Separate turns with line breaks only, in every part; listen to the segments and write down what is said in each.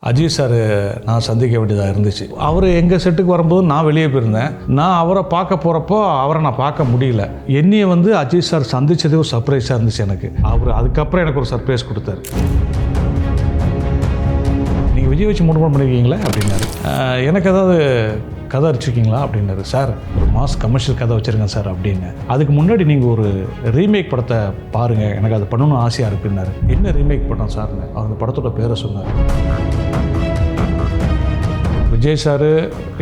Ajith sir நான் சந்திக்க வேண்டியதாக இருந்துச்சு. அவர் எங்கள் செட்டுக்கு வரும்போது நான் வெளியே போயிருந்தேன். நான் அவரை பார்க்க போகிறப்போ அவரை நான் பார்க்க முடியல. என்னையை அஜித் சார் சந்தித்ததே ஒரு சர்ப்ரைஸாக இருந்துச்சு எனக்கு. அவர் அதுக்கப்புறம் எனக்கு ஒரு சர்ப்ரைஸ் கொடுத்தாரு. நீங்கள் விஜய் வச்சு மூணு பண்ணியிருக்கீங்களா அப்படின்னாரு. எனக்கு ஏதாவது கதை அடிச்சிருக்கீங்களா அப்படின்னாரு. சார் ஒரு மாஸ் கமர்ஷியல் கதை வச்சுருங்க சார் அப்படின்னு. அதுக்கு முன்னாடி நீங்கள் ஒரு ரீமேக் படத்தை பாருங்கள், எனக்கு அது பண்ணணும்னு ஆசையாக இருக்குன்னாரு. என்ன ரீமேக் படம் சார்னு அந்த படத்தோட பேரை சொன்னார். விஜய் சார்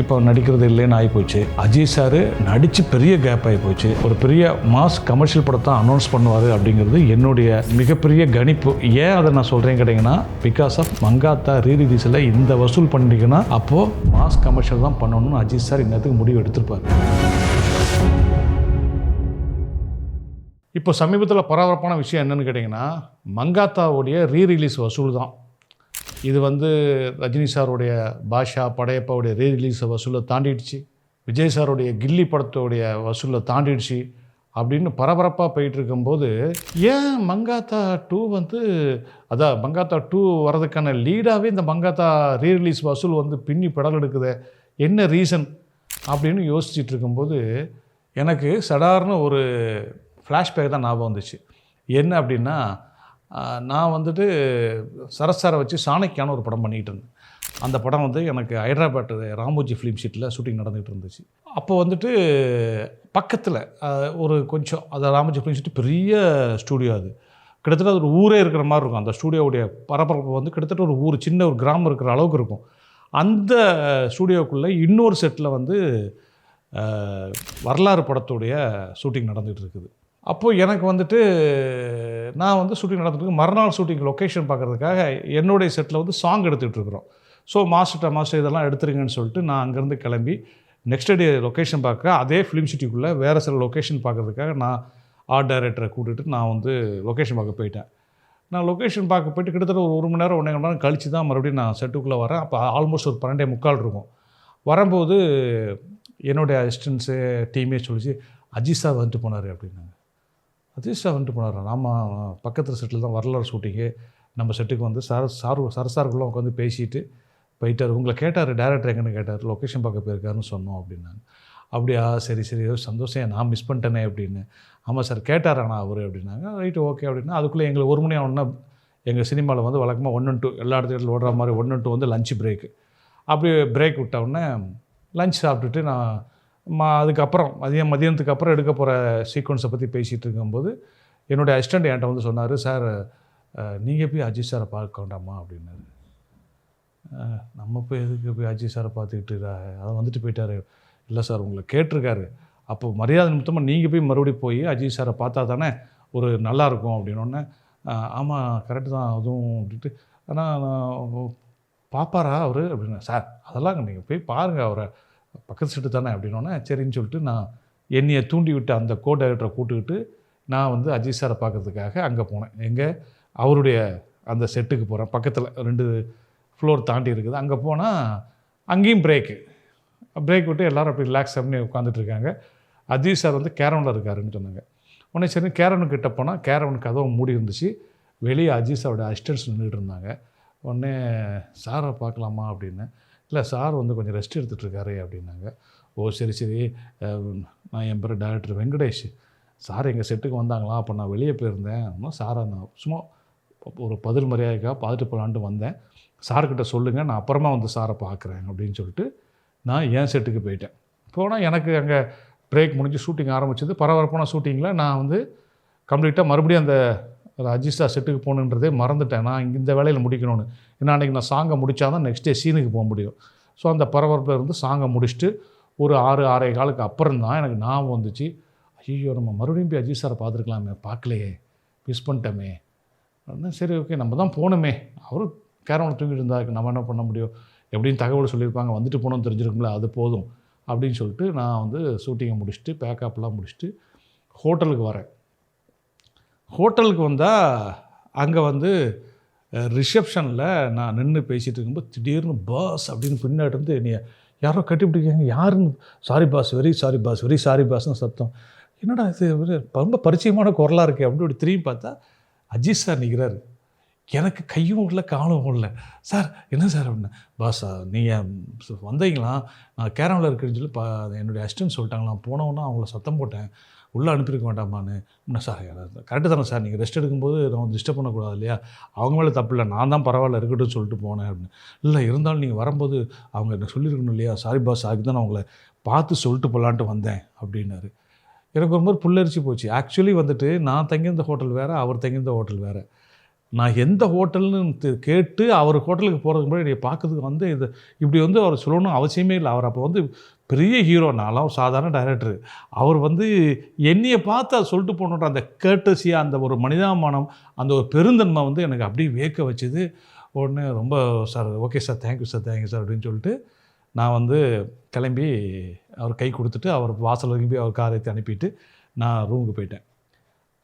இப்போ நடிக்கிறது இல்லைன்னு ஆகிப்போச்சு. அஜித் சார் நடித்து பெரிய கேப் ஆகி போச்சு. ஒரு பெரிய மாஸ் கமர்ஷியல் படத்தை அனௌன்ஸ் பண்ணுவார் அப்படிங்கிறது என்னுடைய மிகப்பெரிய கணிப்பு. ஏன் அதை நான் சொல்கிறேன்னு கேட்டிங்கன்னா, பிகாஸ் ஆஃப் மங்காத்தா ரீரிலீஸில் இந்த வசூல் பண்ணிங்கன்னா அப்போது மாஸ் கமர்ஷியல் தான் பண்ணணும்னு அஜித் சார் இன்னத்துக்கு முடிவு எடுத்திருப்பார். இப்போ சமீபத்தில் பரபரப்பான விஷயம் என்னென்னு கேட்டிங்கன்னா, மங்காத்தாவுடைய ரீரிலீஸ் வசூல் தான். இது ரஜினி சாருடைய பாஷா படையப்பாவுடைய ரீரிலீஸ் வசூலை தாண்டிடுச்சு, விஜய் சாருடைய கில்லி படத்தோடைய வசூலை தாண்டிடுச்சு அப்படின்னு பரபரப்பாக போயிட்டு இருக்கும்போது, ஏன் மங்காத்தா 2 அதான் மங்காத்தா 2 வர்றதுக்கான லீடாகவே இந்த மங்காத்தா ரீரிலீஸ் வசூல் பின்னி படல் எடுக்குது, என்ன ரீசன் அப்படின்னு யோசிச்சுட்டு இருக்கும்போது எனக்கு சடார்னு ஒரு ஃப்ளாஷ்பேக் தான் ஞாபகம் வந்துச்சு. என்ன அப்படின்னா, நான் சரஸ்சாரை வச்சு சாணக்கியான்னு ஒரு படம் பண்ணிகிட்டு இருந்தேன். அந்த படம் எனக்கு ஹைதராபாத் ராமோஜி ஃபிலிம் ஷீட்டில் ஷூட்டிங் நடந்துகிட்டு இருந்துச்சு. அப்போ பக்கத்தில் ஒரு கொஞ்சம் அது ராமோஜி ஃபிலிம் ஷீட் பெரிய ஸ்டூடியோ, அது கிட்டத்தட்ட ஒரு ஊரே இருக்கிற மாதிரி இருக்கும். அந்த ஸ்டூடியோவுடைய பரபரப்பு கிட்டத்தட்ட ஒரு ஊர், சின்ன ஒரு கிராமம் இருக்கிற அளவுக்கு இருக்கும். அந்த ஸ்டூடியோக்குள்ளே இன்னொரு செட்டில் வரலாறு படத்துடைய ஷூட்டிங் நடந்துகிட்டு இருக்குது. அப்போது எனக்கு நான் ஷூட்டிங் நடந்துட்டு மறுநாள் ஷூட்டிங் லொக்கேஷன் பார்க்குறதுக்காக என்னுடைய செட்டில் சாங் எடுத்துகிட்டு இருக்கிறோம். ஸோ மாஸ்டர் இதெல்லாம் எடுத்துருங்கன்னு சொல்லிட்டு நான் அங்கேருந்து கிளம்பி நெக்ஸ்ட் டே லொக்கேஷன் பார்க்க அதே ஃபிலிம் சிட்டிக்குள்ளே வேறு சில லொக்கேஷன் பார்க்குறதுக்காக நான் ஆர்ட் டைரக்டரை கூட்டிகிட்டு நான் லொக்கேஷன் பார்க்க போயிட்டேன். நான் லொக்கேஷன் பார்க்க போயிட்டு கிட்டத்தட்ட ஒரு மணி நேரம் 1.5 மணி நேரம் கழித்து தான் மறுபடியும் நான் செட்டுக்குள்ளே வரேன். அப்போ ஆல்மோஸ்ட் ஒரு 12:45 இருக்கும். வரும்போது என்னுடைய அசிஸ்டன்ஸு டீமே சொல்லிச்சு, அஜித் சார் போனார் அப்படின்னாங்க. அஜித் சார் போனார். நாம் பக்கத்தில் செட்டில் தான் வரலாறு ஷூட்டிங்கு, நம்ம செட்டுக்கு சரசாருக்குள்ளே உட்காந்து பேசிட்டு போயிட்டார். உங்களை கேட்டார், டேரக்டர் எங்கன்னு கேட்டார், லொக்கேஷன் பார்க்க போயிருக்காருன்னு சொன்னோம் அப்படின்னாங்க. அப்படியா, சரி ஏதோ சந்தோஷம், நான் மிஸ் பண்ணிட்டேனே அப்படின்னு. ஆமாம் சார் கேட்டாராண்ணா அவர் அப்படின்னாங்க. ரைட்டு ஓகே அப்படின்னா அதுக்குள்ளே எங்களுக்கு 1 மணி ஆகணுன்னா எங்கள் சினிமாவில் வழக்கமாக 1 and 2 எல்லா இடத்துல ஓடுற மாதிரி 1 and 2 லஞ்ச் பிரேக்கு. அப்படி பிரேக் விட்டவுடனே லஞ்ச் சாப்பிட்டுட்டு நான் அதுக்கப்புறம் மதியானத்துக்கு அப்புறம் எடுக்க போகிற சீக்வன்ஸை பற்றி பேசிகிட்டு இருக்கும்போது என்னுடைய அசிஸ்டண்ட் என்கிட்ட சொன்னார், சார் நீங்கள் போய் அஜித் சாரை பார்க்க வேண்டாமா அப்படின்னாரு. நம்ம போய் எதுக்கு போய் அஜித் சாரை பார்த்துக்கிட்டு அதை போயிட்டார். இல்லை சார் உங்களை கேட்டிருக்காரு, அப்போ மரியாதை நிமித்தமாக நீங்கள் போய் மறுபடியும் போய் அஜித் சாரை பார்த்தா தானே ஒரு நல்லாயிருக்கும் அப்படின்னோடனே, ஆமாம் கரெக்டு தான் அதுவும் அப்படின்ட்டு, ஆனால் பார்ப்பாரா அவர் அப்படின்னா, சார் அதெல்லாம் நீங்கள் போய் பாருங்கள் அவரை, பக்கத்து செட்டு தானே அப்படின்னோடனே சரின்னு சொல்லிட்டு நான் என்னையை தூண்டி விட்டு அந்த கோ டைரக்டரை கூப்பிட்டுக்கிட்டு நான் அஜித் சாரை பார்க்கறதுக்காக அங்கே போனேன். எங்கே அவருடைய அந்த செட்டுக்கு போகிறேன். பக்கத்தில் 2 ஃப்ளோர் தாண்டி இருக்குது. அங்கே போனால் அங்கேயும் பிரேக் விட்டு எல்லோரும் அப்படி ரிலாக்ஸ் பண்ணி உட்காந்துட்ருக்காங்க. அஜித் சார் கேரவனில் இருக்காருன்னு சொன்னாங்க. உடனே சரி கேரவனுக்கு கிட்ட போனால் கேரவன் கதவு மூடி இருந்துச்சு. வெளியே அஜித் சாரோட அசிஸ்டன்ஸ் நின்றுட்டு இருந்தாங்க. உடனே சாரை பார்க்கலாமா அப்படின்னு. இல்லை சார் கொஞ்சம் ரெஸ்ட் எடுத்துகிட்ருக்காரு அப்படின்னாங்க. ஓ சரி நான் என் பேர் டைரக்டர் வெங்கடேஷ், சார் எங்கள் செட்டுக்கு வந்தாங்களா, அப்போ நான் வெளியே போயிருந்தேன், சாரை நான் சும்மா ஒரு பதில் மரியாதைக்காக பார்த்துட்டு போகலான்ட்டு வந்தேன், சார்கிட்ட சொல்லுங்கள் நான் அப்புறமா சாரை பார்க்குறேன் அப்படின்னு சொல்லிட்டு நான் என் செட்டுக்கு போயிட்டேன். போனால் எனக்கு அங்கே பிரேக் முடிஞ்சு ஷூட்டிங் ஆரம்பிச்சது. பரபரப்பான ஷூட்டிங்கில் நான் கம்ப்ளீட்டாக மறுபடியும் அந்த அஜித் சார் செட்டுக்கு போகணுன்றதே மறந்துட்டேன். நான் இந்த வேலையில் முடிக்கணும்னு. ஏன்னா அன்றைக்கி நான் சாங்கை முடித்தா தான் நெக்ஸ்ட் டே சீனுக்கு போக முடியும். ஸோ அந்த பரபரப்பில் இருந்து சாங்கை முடிச்சுட்டு ஒரு 6-6:15 அப்புறம் தான் எனக்கு ஞாபகம் வந்துச்சு, ஐயோ நம்ம மறுபடியும் போய் அஜித் சாரை பார்த்துருக்கலாமே, பார்க்கலையே, மிஸ் பண்ணிட்டோமே. சரி ஓகே நம்ம தான் போகணுமே, அவரும் கேரவனில் தூங்கிட்டு இருந்தாருக்கு, நம்ம என்ன பண்ண முடியும், எப்படின்னு தகவல் சொல்லியிருப்பாங்க, வந்துட்டு போகணும்னு தெரிஞ்சிருக்கும்ல, அது போதும் அப்படின்னு சொல்லிட்டு நான் ஷூட்டிங்கை முடிச்சுட்டு பேக்கப்லாம் முடிச்சுட்டு ஹோட்டலுக்கு வரேன். ஹோட்டலுக்கு வந்தால் அங்கே ரிசப்ஷனில் நான் நின்று பேசிகிட்டு இருக்கும்போது திடீர்னு பாஸ் அப்படின்னு பின்னாடி இருந்து என்னை யாரோ கட்டிப்பிடிக்காங்க. யாருன்னு, சாரி பாஸ், வெரி சாரி பாஸ்னு சத்தம். என்னடா இது ரொம்ப பரிச்சயமான குரலாக இருக்குது. அப்படி திரும்பி பார்த்தா அஜித் சார் நிற்கிறாரு. எனக்கு கையும் விடல காலும் விடல. சார் என்ன சார் அப்படின்னா, பாஸ் நீங்கள் வந்தீங்களா, நான் கேரமில் இருக்குன்னு சொல்லி என்னுடைய அசிஸ்டன்ட் சொல்லிட்டாங்களாம். போனோன்னா அவங்கள சத்தம் போட்டேன், உள்ளே அனுப்பியிருக்க வேண்டாமான்னு. என்ன சார் கரெக்டு தானே சார், நீங்கள் ரெஸ்ட் எடுக்கும்போது நம்ம டிஸ்டர்ப் பண்ணக்கூடாது இல்லையா, அவங்க மேலே தப்பு இல்லை, நான் தான் பரவாயில்ல இருக்கட்டும்னு சொல்லிட்டு போனேன் அப்படின்னு. இல்லை இருந்தாலும் நீங்கள் வரும்போது அவங்க என்ன சொல்லியிருக்கணும் இல்லையா, சாரி பாஸ் அதுக்கு தான் நான் உங்களை பார்த்து சொல்லிட்டு போகலான்ட்டு வந்தேன் அப்படின்னாரு. எனக்கு ஒரு மாதிரி புல்லரிச்சு போச்சு. ஆக்சுவலி வந்துட்டு நான் தங்கியிருந்த ஹோட்டல் வேறு, அவர் தங்கியிருந்த ஹோட்டல் வேறு. நான் எந்த ஹோட்டல்னு கேட்டு அவர் ஹோட்டலுக்கு போகிறதுக்கு முன்னாடி என்னை பார்க்கறதுக்கு வந்து இது இப்படி வந்து அவர் சொல்லணும் அவசியமே இல்லை. அவர் அப்போ வந்து பெரிய ஹீரோ, நான்லாம் ஒரு சாதாரண டைரக்டரு. அவர் வந்து என்னையை பார்த்து அதை சொல்லிட்டு போகணுன்ற அந்த கேர்ட்டஸியாக, அந்த ஒரு மனிதாபிமானம், அந்த ஒரு பெருந்தன்மை வந்து எனக்கு அப்படியே வியக்க வச்சுது. உடனே ரொம்ப sir okay sir, thank you sir, thank you sir அப்படின்னு சொல்லிட்டு நான் வந்து கிளம்பி அவர் கை கொடுத்துட்டு அவர் வாசல் வரைக்கும் போய் அவர் காரை ஏற்றி அனுப்பிட்டு நான் ரூமுக்கு போயிட்டேன்.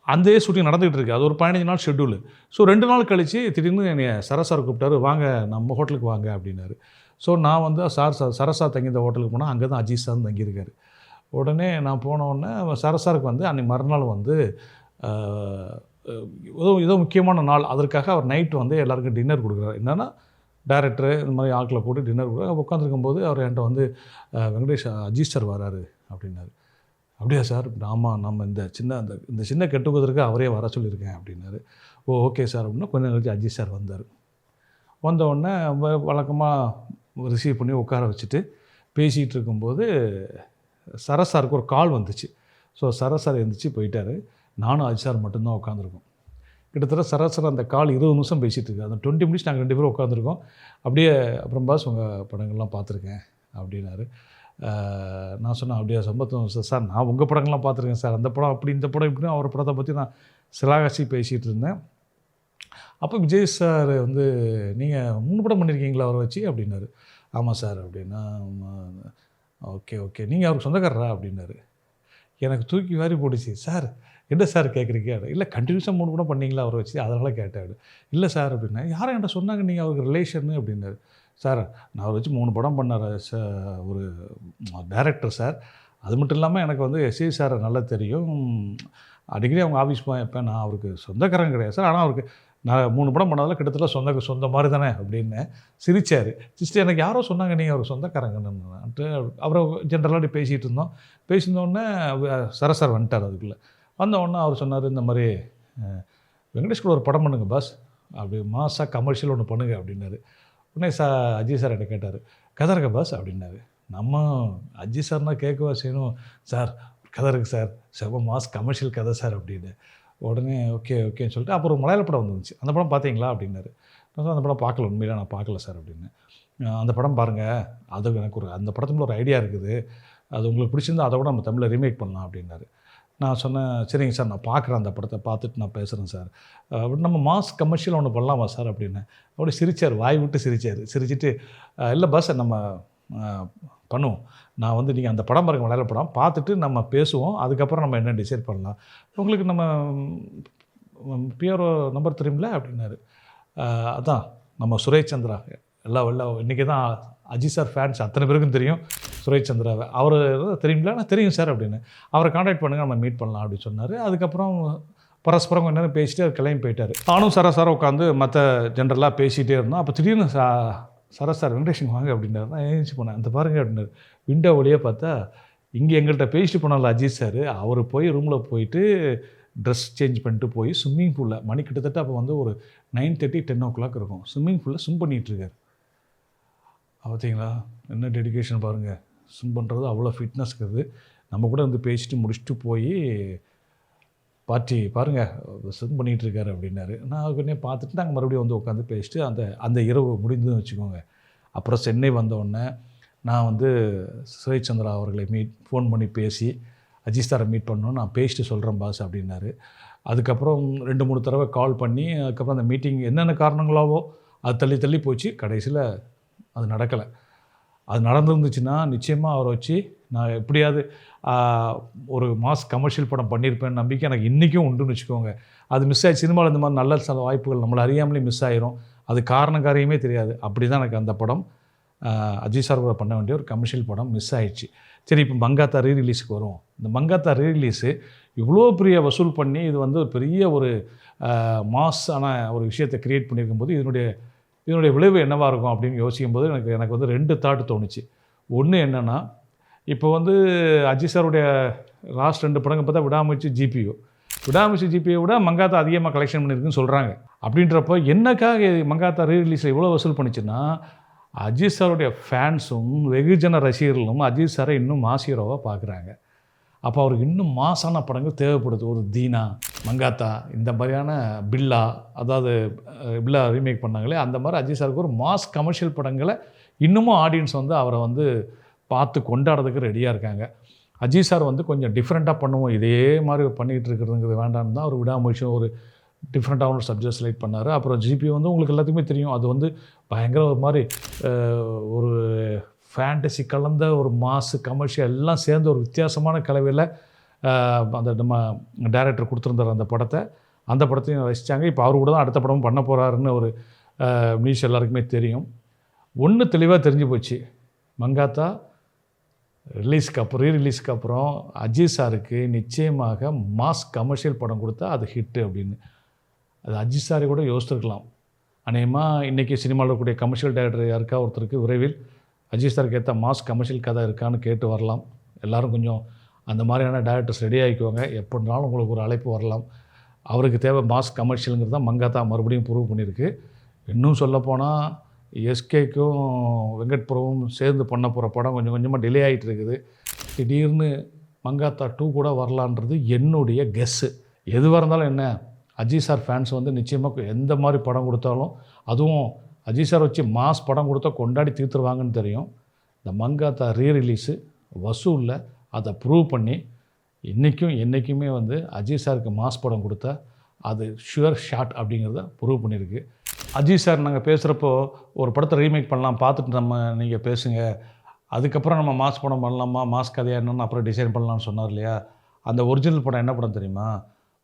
அந்த ஷூட்டிங் நடந்துகிட்டு இருக்குது. அது ஒரு 15 நாள் ஷெட்யூலு. ஸோ 2 நாள் கழித்து திடீர்னு என்னை சரசார் கூப்பிட்டாரு, வாங்க நம்ம ஹோட்டலுக்கு வாங்க அப்படின்னாரு. ஸோ நான் வந்து சரசார் தங்கியிருந்த ஹோட்டலுக்கு போனால் அங்கே தான் அஜித் சார் தங்கியிருக்காரு. உடனே நான் போனோடனே சரசாருக்கு வந்து அன்றைக்கி மறுநாள் வந்து ஏதோ முக்கியமான நாள், அதற்காக அவர் நைட்டு வந்து எல்லாருக்கும் டின்னர் கொடுக்குறாரு. என்னென்னா டைரக்டரு இந்த மாதிரி ஆட்களை போட்டு டின்னர் கொடுக்குறாரு. உட்காந்துருக்கும்போது அவர் என்கிட்ட வந்து வெங்கடேஷ் அஜித் சார் வராரு அப்படின்னாரு. அப்படியா சார், ஆமாம் நம்ம இந்த சின்ன கெட்டுக்குதற்கு அவரே வர சொல்லியிருக்கேன் அப்படின்னாரு. ஓகே சார் அப்படின்னா கொஞ்சம் கழிச்சு அஜித் சார் வந்தார். வந்தவுடனே வழக்கமாக ரிசீவ் பண்ணி உட்கார வச்சுட்டு பேசிகிட்டு இருக்கும்போது சரசாருக்கு ஒரு கால் வந்துச்சு. ஸோ சரசார் எழுந்திரிச்சு போயிட்டார். நானும் அஜித் சார் மட்டும்தான் உட்காந்துருக்கோம். கிட்டத்தட்ட சரசார் அந்த கால் 20 நிமிஷம் பேசிகிட்டு இருக்கு. அந்த 20 மினிட்ஸ் நாங்கள் 2 பேரும் உட்காந்துருக்கோம். அப்படியே அப்புறம் பாஸ் உங்கள் படங்கள்லாம் பார்த்துருக்கேன் அப்படின்னாரு. நான் சொன்னேன், அப்படியே சம்பத்தம் சார், நான் உங்கள் படங்கள்லாம் பார்த்துருக்கேன் சார், அந்த படம் அப்படி இந்த படம் இப்படின்னு அவர் படத்தை பற்றி நான் சிலாகாசி பேசிகிட்டு இருந்தேன். அப்போ விஜய் சார் வந்து நீங்கள் 3 படம் பண்ணியிருக்கீங்களா அவரை வச்சு அப்படின்னாரு. ஆமாம் சார் அப்படின்னா. ஓகே ஓகே, நீங்கள் அவருக்கு சொந்தக்காரரா அப்படின்னாரு. எனக்கு தூக்கி வாரி போட்டுச்சு. சார் என்ன சார் கேட்குறீங்க? இல்லை கண்டினியூஸாக 3 படம் பண்ணீங்களா அவரை வச்சு, அதனால் கேட்டார். இல்லை சார் அப்படின்னா. யாரும் என்கிட்ட சொன்னாங்க நீங்கள் அவருக்கு ரிலேஷன்னு அப்படின்னாரு. சார் நான் அவரை வச்சு 3 படம் பண்ணார் ஒரு டைரக்டர் சார். அது மட்டும் இல்லாமல் எனக்கு வந்து எஸ்ஏ சார் நல்லா தெரியும், அடிக்கடி அவங்க ஆஃபீஸ் போயிருப்பேன். நான் அவருக்கு சொந்தக்காரங்க கிடையாது சார், ஆனால் அவருக்கு நான் 3 படம் பண்ணதில் கிட்டத்தட்ட சொந்த மாதிரி தானே அப்படின்னு சிரித்தார். சிஸ்டர் எனக்கு யாரோ சொன்னாங்க நீங்கள் அவர் சொந்தக்காரங்கன்னுட்டு அவரை ஜென்ரலாக பேசிகிட்டு இருந்தோம். பேசியிருந்தோடனே சரசார் வந்துட்டார். அதுக்குள்ளே வந்தோடனே அவர் சொன்னார், இந்த மாதிரி வெங்கடேஷ் கூட ஒரு படம் பண்ணுங்க பாஸ், அப்படி மாசாக கமர்ஷியல் ஒன்று பண்ணுங்க அப்படின்னாரு. உடனே அஜித் சார் என்கிட்ட கேட்டார், கதை இருக்கா பாஸ் அப்படின்னாரு. நம்ம அஜித் சார்னா கேட்கவா செய்யணும். சார் கதை இருக்குது சார், செம மாஸ் கமர்ஷியல் கதை சார் அப்படின்னு. உடனே ஓகே ஓகேன்னு சொல்லிட்டு அப்புறம் ஒரு மலையாள படம் வந்துச்சு. அந்த படம் பார்த்தீங்களா அப்படின்னாரு. நான் அந்த படம் பார்க்கல, உண்மையில நான் பார்க்கல சார் அப்படின்னு. அந்த படம் பாருங்கள், அது எனக்கு அந்த படத்துல ஒரு ஐடியா இருக்குது, அது உங்களுக்கு பிடிச்சிருந்தா அதை கூட நம்ம தமிழில் ரீமேக் பண்ணலாம் அப்படின்னாரு. நான் சொன்னேன், சரிங்க சார் நான் பார்க்குறேன், அந்த படத்தை பார்த்துட்டு நான் பேசுகிறேன் சார், அப்படி நம்ம மாஸ் கமர்ஷியல் ஒன்று பண்ணலாமா சார் அப்படின்னு. அப்படி சிரித்தார், வாய் விட்டு சிரித்தார். சிரிச்சுட்டு இல்லை பாஸ் நம்ம பண்ணுவோம், நான் வந்து நீங்கள் அந்த படம் பாருங்கள் மலையாள படம் பார்த்துட்டு நம்ம பேசுவோம், அதுக்கப்புறம் நம்ம என்ன டிசைட் பண்ணலாம், உங்களுக்கு நம்ம பிஆர்ஓ நம்பர் தெரியுமில்ல அப்படின்னாரு. அதான் நம்ம சுரேஷ் சந்திரா, எல்லாம் இன்றைக்கி தான் அஜித் சார் ஃபேன்ஸ் அத்தனை பேருக்கும் தெரியும் சுரேஷ் சந்திராவை. அவர் தெரியுங்களா? நான் தெரியும் சார் அப்படின்னு. அவரை கான்டாக்ட் பண்ணுங்கள், நம்ம மீட் பண்ணலாம் அப்படின்னு சொன்னார். அதுக்கப்புறம் பரஸ்பரம் கொஞ்ச நேரம் பேசிட்டு அவர் கிளம்பி போயிட்டார். நானும் சரசாரம் உட்காந்து மற்ற ஜென்ரலாக பேசிகிட்டே இருந்தோம். அப்போ திடீர்னு சரசார் வெங்கடேஷன் வாங்க அப்படின்னாரு. நான் எழுந்திரிச்சு போனேன். அந்த பாருங்கள் அப்படின்னாரு. விண்டோ வழியாக பார்த்தா இங்கே எங்கள்கிட்ட பேசிட்டு போனால அஜித் சார், அவர் போய் ரூமில் போயிட்டு ட்ரெஸ் சேஞ்ச் பண்ணிட்டு போய் ஸ்விம்மிங் பூலில் மணி கிட்டத்தட்ட அப்போ வந்து ஒரு 9:30 10 o'clock இருக்கும், ஸ்விம்மிங் பூலில் ஸ்விம் பண்ணிகிட்ருக்காரு. பார்த்தீங்களா என்ன டெடிக்கேஷன் பாருங்கள், ஸ்விம் பண்ணுறது அவ்வளோ ஃபிட்னஸ் இருக்குது. நம்ம கூட வந்து பேசிட்டு முடிச்சுட்டு போய் பார்ட்டி பாருங்கள் ஸ்விம் பண்ணிகிட்ருக்காரு அப்படின்னாரு. நான் உடனே பார்த்துட்டு நாங்கள் மறுபடியும் வந்து உட்காந்து பேசிட்டு அந்த இரவு முடிந்துன்னு வச்சுக்கோங்க. அப்புறம் சென்னை வந்தவுடனே நான் வந்து சுரேஷ் சந்திரா அவர்களை ஃபோன் பண்ணி பேசி அஜித் சாரை மீட் பண்ணணும், நான் பேசிட்டு சொல்கிறேன் பாஸ் அப்படின்னாரு. அதுக்கப்புறம் 2-3 தடவை கால் பண்ணி அதுக்கப்புறம் அந்த மீட்டிங் என்னென்ன காரணங்களாவோ அது தள்ளி போச்சு. கடைசியில் அது நடக்கலை. அது நடந்துருந்துச்சுன்னா நிச்சயமாக அவரை வச்சு நான் எப்படியாவது ஒரு மாஸ் கமர்ஷியல் படம் பண்ணியிருப்பேன் நம்பிக்கை எனக்கு இன்றைக்கும் உண்டுன்னு வச்சுக்கோங்க. அது மிஸ் ஆகி சினிமாவில் இந்த மாதிரி நல்ல சில வாய்ப்புகள் நம்மளை அறியாமலே மிஸ் ஆகிரும். அது காரியமே தெரியாது. அப்படி தான் எனக்கு அந்த படம் அஜித் சார் கூட பண்ண வேண்டிய ஒரு கமர்ஷியல் படம் மிஸ் ஆயிடுச்சு. சரி, இப்போ மங்காத்தா ரீரிலீஸுக்கு வரும். இந்த மங்காத்தா ரீரிலீஸு இவ்வளோ பெரிய வசூல் பண்ணி இது வந்து ஒரு பெரிய ஒரு மாஸான ஒரு விஷயத்தை க்ரியேட் பண்ணியிருக்கும்போது இதனுடைய விளைவு என்னவாக இருக்கும் அப்படின்னு யோசிக்கும்போது எனக்கு வந்து 2 தாட் தோணுச்சு. ஒன்று என்னென்னா, இப்போ வந்து அஜித் சாருடைய லாஸ்ட் 2 படங்கள் பார்த்தா விடாமுயற்சி, ஜிபியை விட மங்காத்தா அதிகமாக கலெக்ஷன் பண்ணியிருக்குன்னு சொல்கிறாங்க. அப்படின்றப்போ என்னக்காக மங்காத்தா ரீரிலீஸில் இவ்வளோ வசூல் பண்ணிச்சுன்னா, அஜித் சாருடைய ஃபேன்ஸும் வெகுஜன ரசிகர்களும் அஜித் சாரை இன்னும் மாஸ் ஹீரோவாக பார்க்குறாங்க. அப்போ அவருக்கு இன்னும் மாசான படங்கள் தேவைப்படுது. ஒரு தீனா, மங்காத்தா, இந்த மாதிரியான பில்லா, அதாவது பில்லா ரீமேக் பண்ணாங்களே, அந்த மாதிரி அஜித் சாருக்கு ஒரு மாஸ் கமர்ஷியல் படங்களை இன்னமும் ஆடியன்ஸ் வந்து அவரை வந்து பார்த்து கொண்டாடுறதுக்கு ரெடியாக இருக்காங்க. அஜித் சார் வந்து கொஞ்சம் டிஃப்ரெண்ட்டாக பண்ணுவோம், இதே மாதிரி பண்ணிகிட்டு இருக்கிறதுங்கிறது வேண்டாம்னு தான் அவர் விடாமுயற்சியும் ஒரு டிஃப்ரெண்ட்டான ஒரு சப்ஜெக்ட் செலக்ட் பண்ணார். அப்புறம் ஜிபி வந்து உங்களுக்கு எல்லாத்துக்குமே தெரியும், அது வந்து பயங்கர ஒரு மாதிரி ஒரு ஃபேண்டசி கலந்த ஒரு மாசு கமர்ஷியல் எல்லாம் சேர்ந்து ஒரு வித்தியாசமான கலவையில் அந்த நம்ம டைரக்டர் கொடுத்துருந்தார் அந்த படத்தையும் ரசித்தாங்க. இப்போ அவர் கூட தான் அடுத்த படமும் பண்ண போகிறாருன்னு ஒரு நியூஸ் எல்லாருக்குமே தெரியும். ஒன்று தெளிவாக தெரிஞ்சு போச்சு, மங்காத்தா ரீரிலீஸ்க்கு அப்புறம் அஜித் சாருக்கு நிச்சயமாக மாஸ் கமர்ஷியல் படம் கொடுத்தா அது ஹிட்டு அப்படின்னு. அது அஜித் சாரை கூட யோசிச்சிருக்கலாம். அநேகமாக இன்றைக்கி சினிமாவில் இருக்கக்கூடிய கமர்ஷியல் டைரக்டர் யாருக்கா ஒருத்தருக்கு விரைவில் அஜித் சாருக்கு ஏற்ற மாஸ் கமர்ஷியல் கதை இருக்கான்னு கேட்டு வரலாம். எல்லோரும் கொஞ்சம் அந்த மாதிரியான டைரக்டர்ஸ் ரெடி ஆகிக்குவாங்க. எப்படினாலும் உங்களுக்கு ஒரு அழைப்பு வரலாம். அவருக்கு தேவை மாஸ் கமர்ஷியலுங்கிறது தான் மங்காத்தா மறுபடியும் ப்ரூவ் பண்ணியிருக்கு. இன்னும் சொல்லப்போனால் எஸ்கேக்கும் வெங்கட் பிரபுவும் சேர்ந்து பண்ண போகிற படம் கொஞ்சம் கொஞ்சமாக டிலே ஆகிட்டு இருக்குது. திடீர்னு மங்காத்தா 2 கூட வரலான்றது என்னுடைய கெஸ்ஸு. எதுவாக இருந்தாலும் என்ன, அஜித் சார் ஃபேன்ஸ் வந்து நிச்சயமாக எந்த மாதிரி படம் கொடுத்தாலும், அதுவும் அஜித் சார் வச்சு மாஸ் படம் கொடுத்தா கொண்டாடி தீர்த்துருவாங்கன்னு தெரியும். இந்த மங்காத்தா ரீரிலீஸு வசூலில் அதை ப்ரூவ் பண்ணி என்றைக்குமே வந்து அஜித் சாருக்கு மாஸ் படம் கொடுத்தா அது ஷுவர் ஷாட் அப்படிங்கிறத ப்ரூவ் பண்ணியிருக்கு. அஜித் சார் நாங்கள் பேசுகிறப்போ ஒரு படத்தை ரீமேக் பண்ணலாம், பார்த்துட்டு நீங்கள் பேசுங்க, அதுக்கப்புறம் நம்ம மாஸ் படம் பண்ணலாமா, மாஸ் கதையாக என்னன்னு அப்புறம் டிசைன் பண்ணலாம்னு சொன்னார் இல்லையா. அந்த ஒரிஜினல் படம் என்ன படம் தெரியுமா?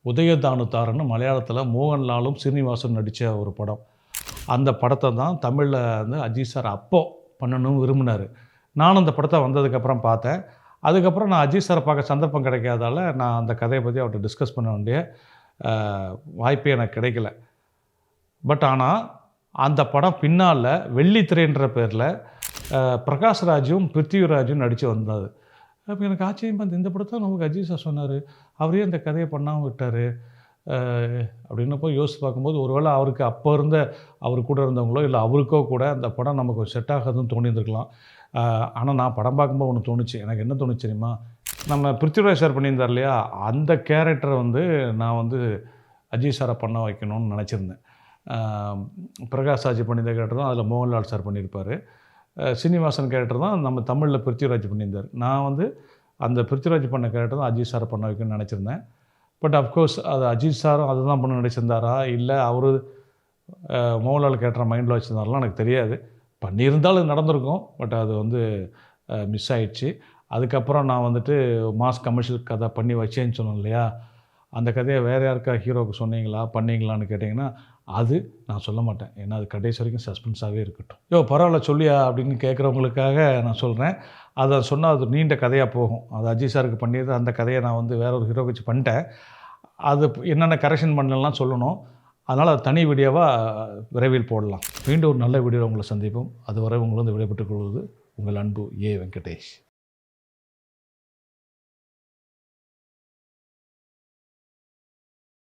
உதயதானுத்தாரன்னு மலையாளத்தில் மோகன்லாலும் ஸ்ரீனிவாசன் நடித்த ஒரு படம். அந்த படத்தை தான் தமிழில் வந்து அஜித் சார் அப்போது பண்ணணும்னு விரும்பினார். நானும் அந்த படத்தை வந்ததுக்கப்புறம் பார்த்தேன். அதுக்கப்புறம் நான் அஜித் சாரை பார்க்க சந்தர்ப்பம் கிடைக்காதால் நான் அந்த கதையை பற்றி அவர்கிட்ட டிஸ்கஸ் பண்ண வேண்டிய வாய்ப்பே எனக்கு கிடைக்கல. பட் ஆனால் அந்த படம் பின்னால் வெள்ளித்திரைன்ற பேரில் பிரகாஷ்ராஜும் பிருத்திவிராஜும் நடித்து வந்தது. அப்போ எனக்கு ஆச்சரியமாக இருந்தது, இந்த படத்தை நமக்கு அஜித் சார் சொன்னார், அவரே அந்த கதையை பண்ணாமல் விட்டார் அப்படின்னு போய் யோசித்து பார்க்கும்போது, ஒருவேளை அவருக்கு அப்போ இருந்த அவர் கூட இருந்தவங்களோ இல்லை அவருக்கோ கூட அந்த படம் நமக்கு செட் ஆகாதுன்னு தோணியிருந்துருக்கலாம். ஆனால் நான் படம் பார்க்கும்போது ஒன்று தோணுச்சு. எனக்கு என்ன தோணுச்சு தெரியுமா, நம்ம பிருத்திவிராஜ் சார் பண்ணியிருந்தார் இல்லையா, அந்த கேரக்டரை வந்து நான் வந்து அஜித் சாரை பண்ண வைக்கணும்னு நினச்சிருந்தேன். பிரகாஷ்ராஜ் பண்ணியிருந்த கேரக்டர் தான் அதில் மோகன்லால் சார் பண்ணியிருப்பார். சீனிவாசன் கேரக்டர் தான் நம்ம தமிழில் பிருத்திவிராஜ் பண்ணியிருந்தார். நான் வந்து அந்த பிருத்திவிராஜ் பண்ண கேரக்டர் தான் அஜித் சாரை பண்ண வைக்கணும்னு நினச்சிருந்தேன். பட் அஃப்கோர்ஸ் அது அஜித் சாரும் அதுதான் பண்ண நினச்சிருந்தாரா இல்லை அவர் மோகன்லால் கேரக்டர் மைண்டில் வச்சுருந்தாரெலாம் எனக்கு தெரியாது. பண்ணியிருந்தாலும் அது நடந்திருக்கும். பட் அது வந்து மிஸ் ஆகிடுச்சு. அதுக்கப்புறம் நான் வந்துட்டு மாஸ் கமர்ஷியல் கதை பண்ணி வச்சேன்னு சொன்னேன் இல்லையா, அந்த கதையை வேறு யாருக்கா ஹீரோவுக்கு பண்ணீங்களான்னு கேட்டிங்கன்னா அது நான் சொல்ல மாட்டேன். ஏன்னா அது கடைசி வரைக்கும் சஸ்பென்ஸாகவே இருக்கட்டும். பரவாயில்ல சொல்லியா அப்படின்னு கேட்குறவங்களுக்காக நான் சொல்கிறேன். அதை சொன்னால் அது நீண்ட கதையாக போகும். அது அஜித் சாருக்கு பண்ணியது அந்த கதையை நான் வந்து வேற ஒரு ஹீரோ வச்சு பண்ணிட்டேன். அது என்னென்ன கரெக்ஷன் பண்ணலாம் சொல்லணும். அதனால் அது தனி வீடியோவாக விரைவில் போடலாம். மீண்டும் ஒரு நல்ல வீடியோவில் உங்களை சந்திப்போம். அதுவரை உங்களை வந்து விடைபெற்றுக் கொள்வது உங்கள் அன்பு ஏ. வெங்கடேஷ்.